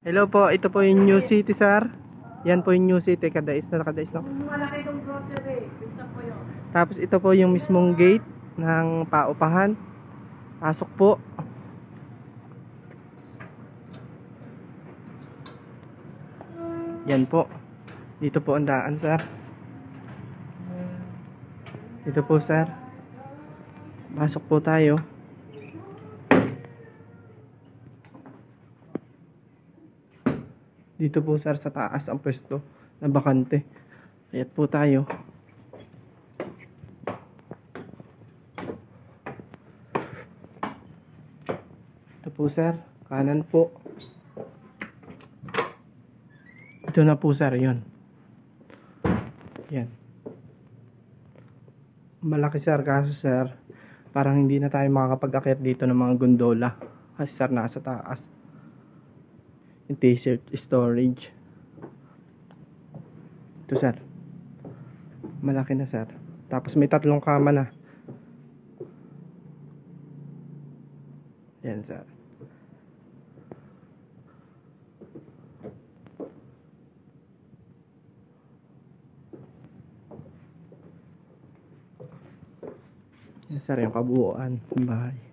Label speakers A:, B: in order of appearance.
A: Hello po, ito po yung New City, sir. Yan po yung New City, nakadais na.
B: Malaki itong grocery. Pinsan ko yun.
A: Tapos ito po yung mismong gate ng paupahan. Pasok po. Yan po. Dito po ang daan, sir. Dito po, sir. Pasok po tayo. Dito po, sir, sa taas ang pwesto na bakante. Ayat po tayo. Ito po, sir. Kanan po. Ito na po, sir. Yun. Yan. Malaki, sir. Kaso, sir, parang hindi na tayo makakapag-akyat dito ng mga gondola. Kasi, sir, nasa taas. Yung t-shirt storage. Ito, sir. Malaki na, sir. Tapos may 3 kama na. Yan, sir. Yan, sir, yung kabuuan ng bahay.